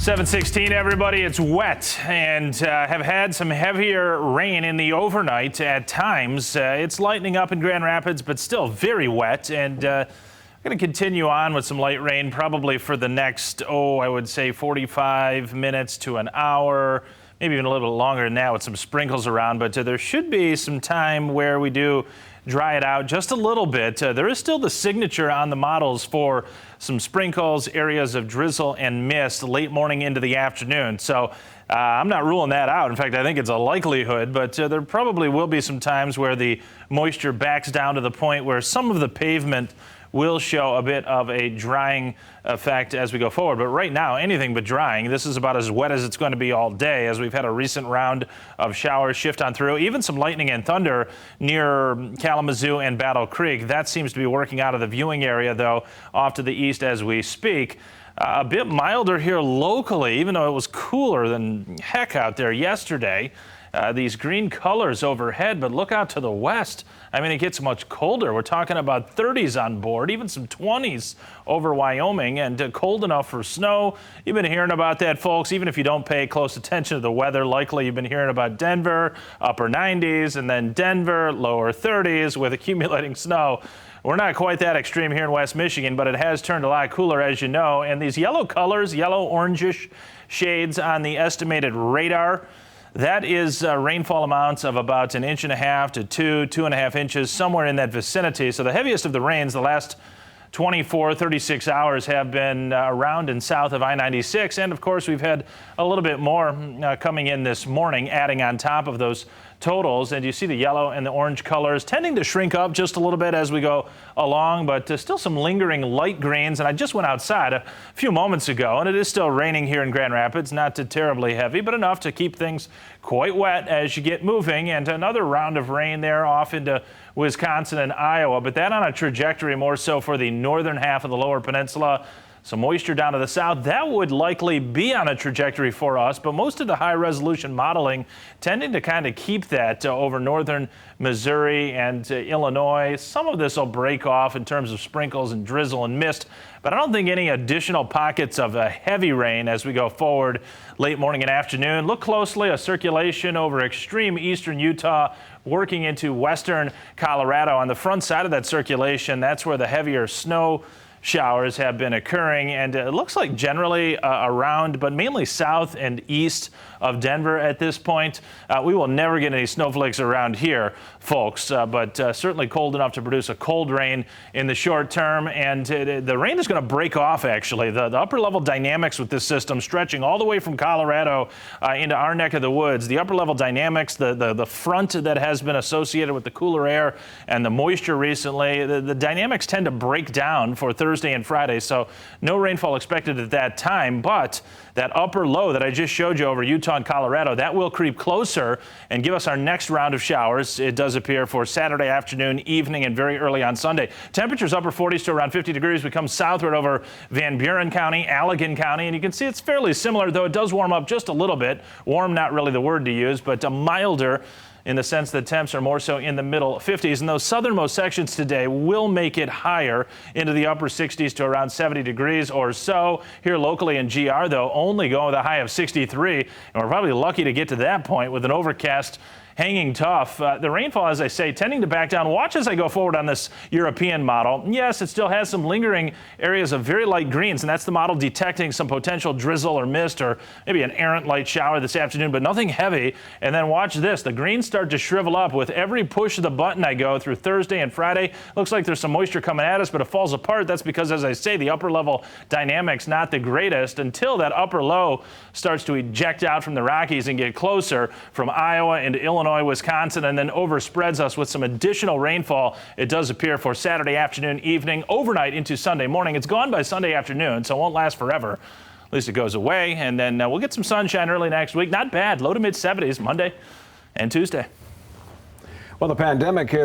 7:16, everybody. It's wet and have had some heavier rain in the overnight at times. It's lightening up in Grand Rapids, but still very wet. And I'm going to continue on with some light rain probably for the next, I would say 45 minutes to an hour, maybe even a little bit longer than that with some sprinkles around. But there should be some time where we do dry it out just a little bit. There is still the signature on the models for some sprinkles, areas of drizzle and mist late morning into the afternoon. So I'm not ruling that out. In fact, I think it's a likelihood, but there probably will be some times where the moisture backs down to the point where some of the pavement will show a bit of a drying effect as we go forward. But right now, anything but drying. This is about as wet as it's going to be all day, as we've had a recent round of showers shift on through. Even some lightning and thunder near Kalamazoo and Battle Creek. That seems to be working out of the viewing area, though, off to the east as we speak. A bit milder here locally, even though it was cooler than heck out there yesterday. These green colors overhead, but look out to the west. I mean, it gets much colder. We're talking about 30s on board, even some 20s over Wyoming, and cold enough for snow. You've been hearing about that, folks. Even if you don't pay close attention to the weather, likely you've been hearing about Denver, upper 90s, and then Denver, lower 30s with accumulating snow. We're not quite that extreme here in West Michigan, but it has turned a lot cooler, as you know. And these yellow colors, yellow orangish shades on the estimated radar, that is rainfall amounts of about 1.5 to 2.5 inches, somewhere in that vicinity. So the heaviest of the rains the last 36 hours have been around and south of I-96. And of course, we've had a little bit more coming in this morning, adding on top of those totals. And you see the yellow and the orange colors tending to shrink up just a little bit as we go along, but still some lingering light greens. And I just went outside a few moments ago, and it is still raining here in Grand Rapids, not too terribly heavy, but enough to keep things quite wet as you get moving. And another round of rain there off into Wisconsin and Iowa, but that on a trajectory more so for the northern half of the lower peninsula. Some moisture down to the south. That would likely be on a trajectory for us, but most of the high resolution modeling tending to kind of keep that over northern Missouri and Illinois. Some of this will break off in terms of sprinkles and drizzle and mist, but I don't think any additional pockets of heavy rain as we go forward late morning and afternoon. Look closely, a circulation over extreme eastern Utah working into western Colorado. On the front side of that circulation, that's where the heavier snow showers have been occurring, and it looks like generally around, but mainly south and east of Denver at this point. We will never get any snowflakes around here, folks, but certainly cold enough to produce a cold rain in the short term. And the rain is going to break off, actually. The upper level dynamics with this system stretching all the way from Colorado into our neck of the woods. The upper level dynamics, the front that has been associated with the cooler air and the moisture recently, the dynamics tend to break down for Thursday and Friday, so no rainfall expected at that time, but that upper low that I just showed you over Utah and Colorado, that will creep closer and give us our next round of showers. It does appear for Saturday afternoon, evening, and very early on Sunday. Temperatures upper 40s to around 50 degrees. We come southward over Van Buren County, Allegan County, and you can see it's fairly similar, though it does warm up just a little bit. Warm, not really the word to use, but milder, in the sense that temps are more so in the middle 50s. And those southernmost sections today will make it higher into the upper 60s to around 70 degrees or so. Here locally in GR, though, only going with a high of 63. And we're probably lucky to get to that point with an overcast hanging tough. The rainfall, as I say, tending to back down. Watch as I go forward on this European model. Yes, it still has some lingering areas of very light greens, and that's the model detecting some potential drizzle or mist or maybe an errant light shower this afternoon, but nothing heavy. And then watch this. The greens start to shrivel up with every push of the button I go through Thursday and Friday. Looks like there's some moisture coming at us, but it falls apart. That's because, as I say, the upper level dynamics not the greatest until that upper low starts to eject out from the Rockies and get closer from Iowa into Illinois, Wisconsin, and then overspreads us with some additional rainfall. It does appear for Saturday afternoon, evening, overnight into Sunday morning. It's gone by Sunday afternoon, so it won't last forever. At least it goes away, and then we'll get some sunshine early next week. Not bad. Low to mid 70s Monday and Tuesday. Well, the pandemic here